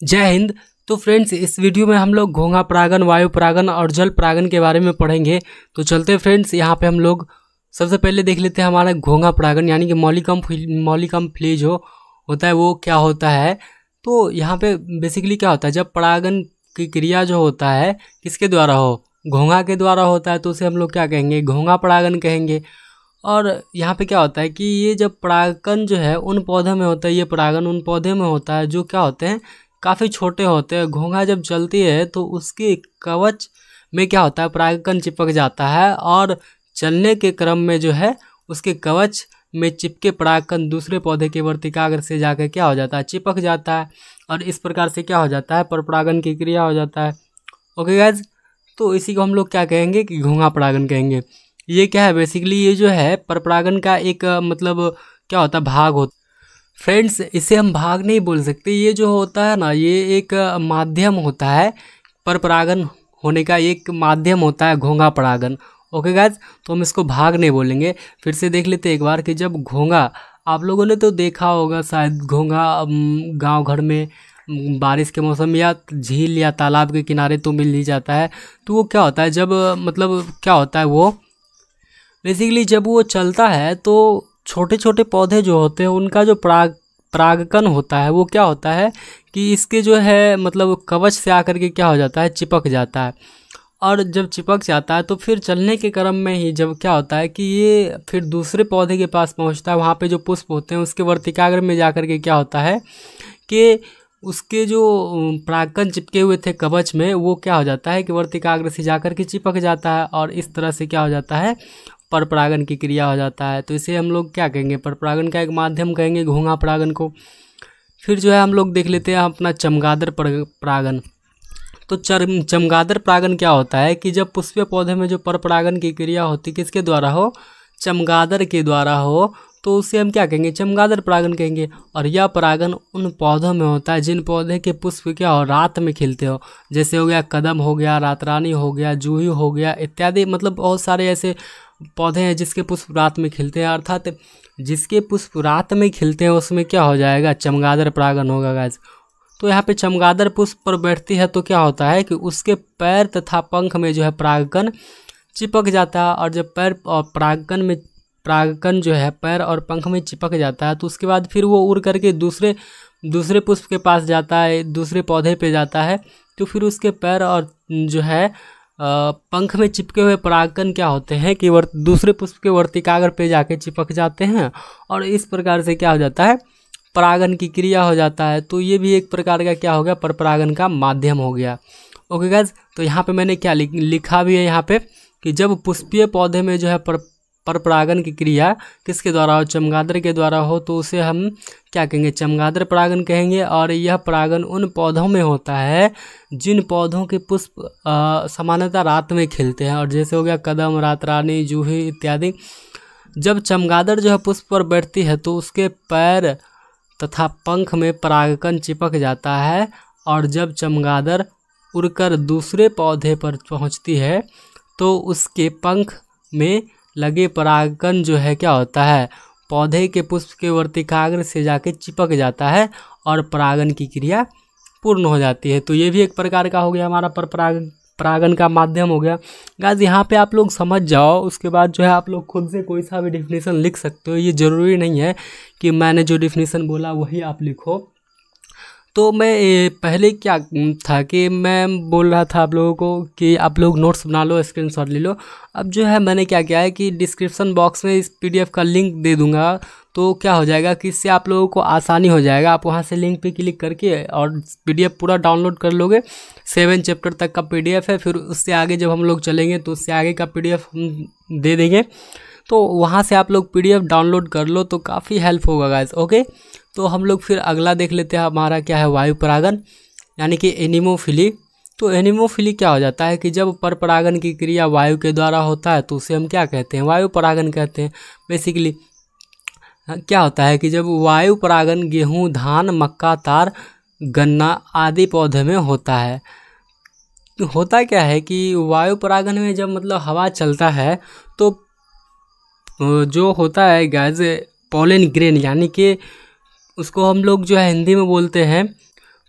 जय हिंद। तो फ्रेंड्स, इस वीडियो में हम लोग घोंघा परागन, वायु परागन और जल परागन के बारे में पढ़ेंगे। तो चलते फ्रेंड्स, यहाँ पे हम लोग सबसे पहले देख लेते हैं हमारा घोंघा परागन यानी कि मॉलिकम फ्ली जो होता है वो क्या होता है। तो यहाँ पे बेसिकली क्या होता है, जब परागन की क्रिया जो होता है किसके द्वारा हो, घोंघा के द्वारा होता है, तो उसे हम लोग क्या कहेंगे, घोंघा परागन कहेंगे। और यहाँ पे क्या होता है कि ये जब परागन जो है उन पौधों में होता है, ये परागन उन पौधे में होता है जो क्या होते हैं, काफ़ी छोटे होते हैं। घोंघा जब चलती है तो उसके कवच में क्या होता है, परागकण चिपक जाता है और चलने के क्रम में जो है उसके कवच में चिपके परागकण दूसरे पौधे के वर्तिकाग्र से जाकर क्या हो जाता है, चिपक जाता है। और इस प्रकार से क्या हो जाता है, परपरागन की क्रिया हो जाता है। ओके गाइज, तो इसी को हम लोग क्या कहेंगे कि घोंघा परागन कहेंगे। ये क्या है, बेसिकली ये जो है परपरागन का एक मतलब क्या होता है, भाग होता है। फ्रेंड्स, इसे हम भाग नहीं बोल सकते, ये जो होता है ना, ये एक माध्यम होता है, परपरागन होने का एक माध्यम होता है घोंघा परागन। ओके गाइज, तो हम इसको भाग नहीं बोलेंगे। फिर से देख लेते एक बार कि जब घोंघा, आप लोगों ने तो देखा होगा शायद घोंघा गांव घर में बारिश के मौसम या झील या तालाब के किनारे तो मिल ही जाता है। तो वो क्या होता है, जब मतलब क्या होता है, वो बेसिकली जब वो चलता है तो छोटे छोटे पौधे जो होते हैं उनका जो परागकण होता है वो क्या होता है कि इसके जो है मतलब कवच से आकर के क्या हो जाता है, चिपक जाता है। और जब चिपक जाता है तो फिर चलने के क्रम में ही जब क्या होता है कि ये फिर दूसरे पौधे के पास पहुंचता है, वहाँ पे जो पुष्प होते हैं उसके वर्तिकाग्र में जाकर के क्या होता है कि उसके जो परागकण चिपके हुए थे कवच में, वो क्या हो जाता है कि वर्तिकाग्र से जाकर के चिपक जाता है और इस तरह से क्या हो जाता है, परपरागन की क्रिया हो जाता है। तो इसे हम लोग क्या कहेंगे, परपरागन का एक माध्यम कहेंगे घोंघा परागन को। फिर जो है हम लोग देख लेते हैं अपना चमगादड़ परागन। तो चमगादड़ परागन क्या होता है कि जब पुष्पीय पौधे में जो परपरागन की क्रिया होती है किसके द्वारा हो, चमगादड़ के द्वारा हो, तो उसे हम क्या कहेंगे, चमगादड़ परागन कहेंगे। और यह परागन उन पौधों में होता है जिन पौधे के पुष्प क्या हो, रात में खिलते हो, जैसे हो गया कदम हो गया, रातरानी हो गया, जूही हो गया इत्यादि। मतलब बहुत सारे ऐसे पौधे हैं जिसके पुष्प रात में खिलते हैं, अर्थात जिसके पुष्प रात में खिलते हैं उसमें क्या हो जाएगा, चमगादड़ परागन होगा गाइस। तो यहाँ पे चमगादड़ पुष्प पर बैठती है तो क्या होता है कि उसके पैर तथा पंख में जो है परागकण चिपक जाता है। और जब पैर और परागकण जो है पैर और पंख में चिपक जाता है तो उसके बाद फिर वो उड़ करके दूसरे पुष्प के पास जाता है, दूसरे पौधे पे जाता है। तो फिर उसके पैर और जो है पंख में चिपके हुए परागकण क्या होते हैं कि दूसरे पुष्प के वर्तिकाग्र पे जाके चिपक जाते हैं और इस प्रकार से क्या हो जाता है, परागन की क्रिया हो जाता है। तो ये भी एक प्रकार का क्या हो गया, परपरागन का माध्यम हो गया। ओके गाइस, तो यहाँ पे मैंने क्या लिखा भी है यहाँ पे कि जब पुष्पीय पौधे में जो है परपरागन की क्रिया किसके द्वारा हो, चमगादड़ के द्वारा हो, तो उसे हम क्या कहेंगे, चमगादड़ परागन कहेंगे। और यह परागन उन पौधों में होता है जिन पौधों के पुष्प सामान्यतः रात में खिलते हैं, और जैसे हो गया कदम, रातरानी, जूही इत्यादि। जब चमगादड़ जो है पुष्प पर बैठती है तो उसके पैर तथा पंख में परागकण चिपक जाता है। और जब चमगादड़ उड़कर दूसरे पौधे पर पहुंचती है तो उसके पंख में लगे परागकण जो है क्या होता है, पौधे के पुष्प के वर्तिकाग्र से जाके चिपक जाता है और परागन की क्रिया पूर्ण हो जाती है। तो ये भी एक प्रकार का हो गया हमारा परागन का माध्यम हो गया। गाइस, यहाँ पे आप लोग समझ जाओ, उसके बाद जो है आप लोग खुद से कोई सा भी डिफिनीसन लिख सकते हो। ये ज़रूरी नहीं है कि मैंने जो डिफिनीसन बोला वही आप लिखो। तो मैं पहले क्या था कि मैं बोल रहा था आप लोगों को कि आप लोग नोट्स बना लो, स्क्रीनशॉट ले लो। अब जो है मैंने क्या किया है कि डिस्क्रिप्शन बॉक्स में इस पीडीएफ का लिंक दे दूंगा। तो क्या हो जाएगा कि इससे आप लोगों को आसानी हो जाएगा, आप वहां से लिंक पे क्लिक करके और पीडीएफ पूरा डाउनलोड कर लोगे। 7 चैप्टर तक का पीडीएफ है, फिर उससे आगे जब हम लोग चलेंगे तो उससे आगे का पीडीएफ हम दे देंगे। तो वहाँ से आप लोग पीडीएफ डाउनलोड कर लो तो काफ़ी हेल्प होगा गाइस। ओके, तो हम लोग फिर अगला देख लेते हैं, हमारा क्या है, वायु परागन यानी कि एनिमोफिली। तो एनिमोफिली क्या हो जाता है कि जब परपरागन की क्रिया वायु के द्वारा होता है तो उसे हम क्या कहते हैं, वायु परागन कहते हैं। बेसिकली क्या होता है कि जब वायु परागन गेहूँ, धान, मक्का, तार, गन्ना आदि पौधे में होता है, तो होता क्या है कि वायु परागन में जब मतलब हवा चलता है तो जो होता है गैस, पॉलन ग्रेन यानी कि उसको हम लोग जो है हिंदी में बोलते हैं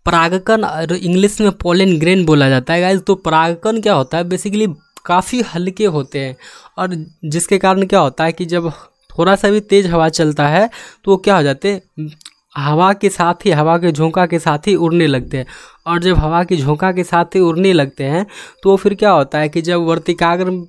परागकण और इंग्लिश में पोलन ग्रेन बोला जाता है गाइस। तो परागकण क्या होता है, बेसिकली काफ़ी हल्के होते हैं, और जिसके कारण क्या होता है कि जब थोड़ा सा भी तेज़ हवा चलता है तो वो क्या हो जाते हैं, हवा के साथ ही, हवा के झोंका के साथ ही उड़ने लगते हैं। और जब हवा की झोंका के साथ ही उड़ने लगते हैं तो फिर क्या होता है कि जब वर्तिकाग्र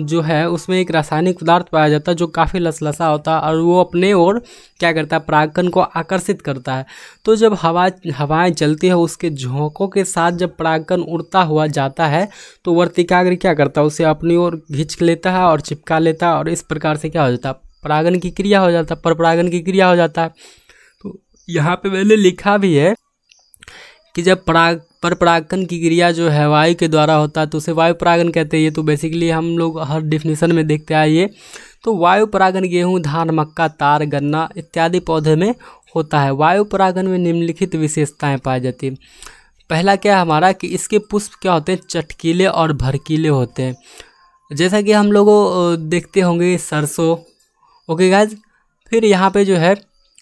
जो है उसमें एक रासायनिक पदार्थ पाया जाता है जो काफ़ी लसलसा होता है, और वो अपने ओर क्या करता है, परागकण को आकर्षित करता है। तो जब हवाएं चलती है उसके झोंकों के साथ जब परागकण उड़ता हुआ जाता है तो वर्तिकाग्र क्या करता है, उसे अपनी ओर खींच लेता है और चिपका लेता है, और इस प्रकार से क्या हो जाता है, परागण की क्रिया हो जाता है, परपरागण की क्रिया हो जाता है। तो यहाँ पे मैंने लिखा भी है कि जब परपरागण की क्रिया जो है वायु के द्वारा होता है तो उसे वायु परागण कहते हैं। ये तो बेसिकली हम लोग हर डिफिनीशन में देखते आए ये। तो वायु परागण गेहूं, धान, मक्का, तार, गन्ना इत्यादि पौधे में होता है। वायु परागण में निम्नलिखित विशेषताएं पाई जाती हैं। पहला क्या है हमारा कि इसके पुष्प क्या होते हैं, चटकीले और भड़कीले होते हैं, जैसा कि हम लोग देखते होंगे सरसों। ओके गाइज, फिर यहाँ पे जो है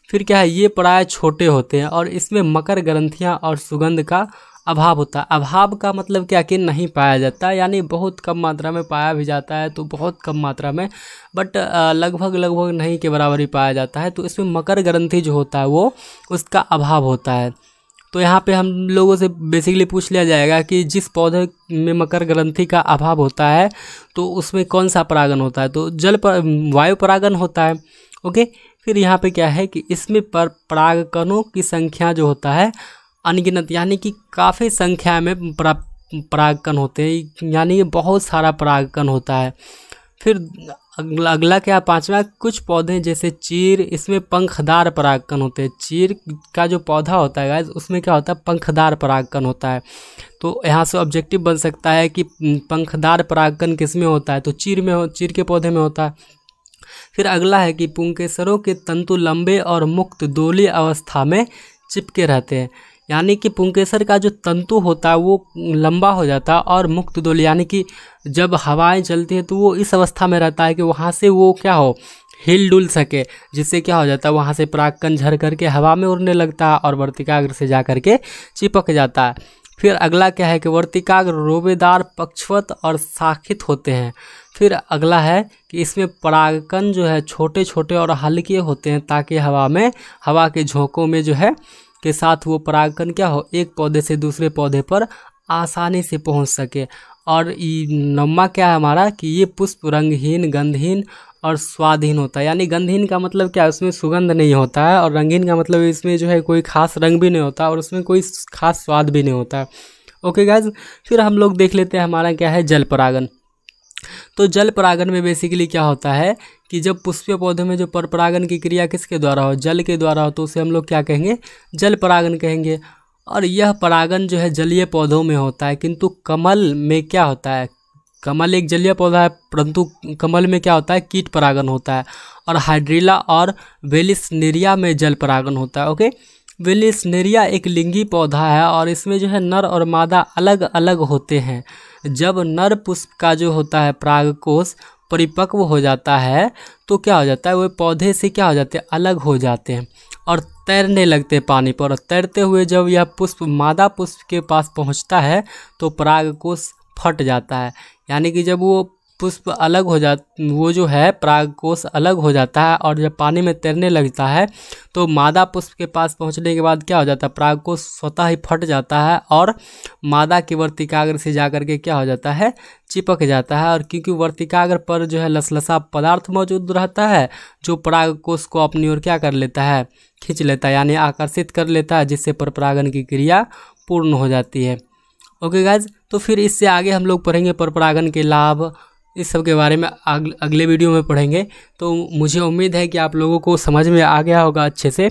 फिर क्या है, ये प्राय छोटे होते हैं और इसमें मकर ग्रंथियाँ और सुगंध का अभाव होता है। अभाव का मतलब क्या कि नहीं पाया जाता, यानी बहुत कम मात्रा में पाया भी जाता है तो बहुत कम मात्रा में, बट लगभग नहीं के बराबर ही पाया जाता है। तो इसमें मकर ग्रंथि जो होता है वो उसका अभाव होता है। तो यहाँ पे हम लोगों से बेसिकली पूछ लिया जाएगा कि जिस पौधे में मकर ग्रंथि का अभाव होता है तो उसमें कौन सा परागण होता है, तो वायु परागण होता है। ओके, फिर यहाँ पे क्या है कि इसमें परागकणों की संख्या जो होता है अनगिनत, यानी कि काफ़ी संख्या में परागकण होते हैं, यानी कि बहुत सारा परागकण होता है। फिर अगला क्या, पांचवा, कुछ पौधे जैसे चीर, इसमें पंखदार परागकण होते हैं। चीर का जो पौधा होता है गाइस उसमें क्या होता है, पंखदार परागकण होता है। तो यहाँ से ऑब्जेक्टिव बन सकता है कि पंखदार परागकण किस में होता है, तो चीर के पौधे में होता है। फिर अगला है कि पुंकेसरों के तंतु लंबे और मुक्त दोलीय अवस्था में चिपके रहते हैं, यानी कि पुंकेसर का जो तंतु होता है वो लंबा हो जाता है और मुक्त दोलीय, यानी कि जब हवाएं चलती है तो वो इस अवस्था में रहता है कि वहाँ से वो क्या हो, हिल डुल सके, जिससे क्या हो जाता है वहाँ से परागकण झड़ करके हवा में उड़ने लगता है और वर्तिकाग्र से जा करके चिपक जाता है। फिर अगला क्या है कि वर्तिकाग्र रोबेदार, पक्षवत और शाखित होते हैं। फिर अगला है कि इसमें परागकण जो है छोटे छोटे और हल्के होते हैं ताकि हवा के झोंकों में जो है के साथ वो परागकण क्या हो, एक पौधे से दूसरे पौधे पर आसानी से पहुंच सके। और नौवां क्या है हमारा कि ये पुष्प रंगहीन, गंधहीन और स्वादहीन होता है, यानी गंधहीन का मतलब क्या है, उसमें सुगंध नहीं होता है, और रंगीन का मतलब इसमें जो है कोई खास रंग भी नहीं होता और उसमें कोई खास स्वाद भी नहीं होता है। ओके गाइज, फिर हम लोग देख लेते हैं हमारा क्या है, जल परागण। तो जल परागण में बेसिकली क्या होता है कि जब पुष्पीय पौधे में जो परपरागण की क्रिया किसके द्वारा हो, जल के द्वारा हो, तो उसे हम लोग क्या कहेंगे, जल परागण कहेंगे। और यह परागण जो है जलीय पौधों में होता है, किंतु कमल में क्या होता है, कमल एक जलीय पौधा है परंतु कमल में क्या होता है, कीट परागण होता है। और हाइड्रिला और वेलिसनेरिया में जल परागण होता है। ओके, वेलिसनेरिया एक लिंगी पौधा है और इसमें जो है नर और मादा अलग अलग होते हैं। जब नर पुष्प का जो होता है परागकोश परिपक्व हो जाता है तो क्या हो जाता है, वो पौधे से क्या हो जाते हैं, अलग हो जाते हैं और तैरने लगते हैं पानी पर। और तैरते हुए जब यह पुष्प मादा पुष्प के पास पहुंचता है तो परागकोश फट जाता है, यानी कि जब वो पुष्प अलग हो वो जो है परागकोश अलग हो जाता है और जब पानी में तैरने लगता है तो मादा पुष्प के पास पहुंचने के बाद क्या हो जाता है, परागकोश स्वतः ही फट जाता है और मादा के वर्तिकाग्र से जाकर के क्या हो जाता है, चिपक जाता है। और क्योंकि वर्तिकाग्र पर जो है लसलसा पदार्थ मौजूद रहता है जो परागकोश को अपनी ओर क्या कर लेता है, खींच लेता है, यानी आकर्षित कर लेता है, जिससे परपरागण की क्रिया पूर्ण हो जाती है। ओके गाइज, तो फिर इससे आगे हम लोग पढ़ेंगे परपरागण के लाभ, इस सब के बारे में अगले वीडियो में पढ़ेंगे। तो मुझे उम्मीद है कि आप लोगों को समझ में आ गया होगा अच्छे से।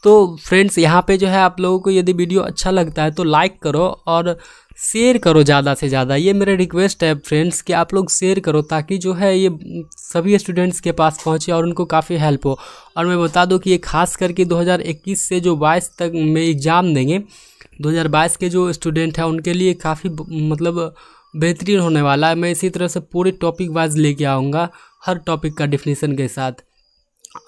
तो फ्रेंड्स, यहाँ पे जो है आप लोगों को यदि वीडियो अच्छा लगता है तो लाइक करो और शेयर करो ज़्यादा से ज़्यादा। ये मेरा रिक्वेस्ट है फ्रेंड्स कि आप लोग शेयर करो ताकि जो है ये सभी स्टूडेंट्स के पास पहुँचे और उनको काफ़ी हेल्प हो। और मैं बता दूँ कि ये खास करके 2021 से जो 22 तक में एग्ज़ाम देंगे, 2022 के जो स्टूडेंट हैं उनके लिए काफ़ी मतलब बेहतरीन होने वाला है। मैं इसी तरह से पूरी टॉपिक वाइज लेके आऊँगा, हर टॉपिक का डिफिनीशन के साथ।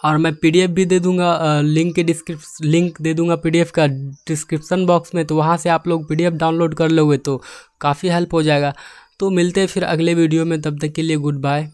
और मैं पीडीएफ भी दे दूंगा, लिंक दे दूंगा पीडीएफ का डिस्क्रिप्शन बॉक्स में, तो वहाँ से आप लोग पीडीएफ डाउनलोड कर लोगे तो काफ़ी हेल्प हो जाएगा। तो मिलते हैं फिर अगले वीडियो में, तब तक के लिए गुड बाय।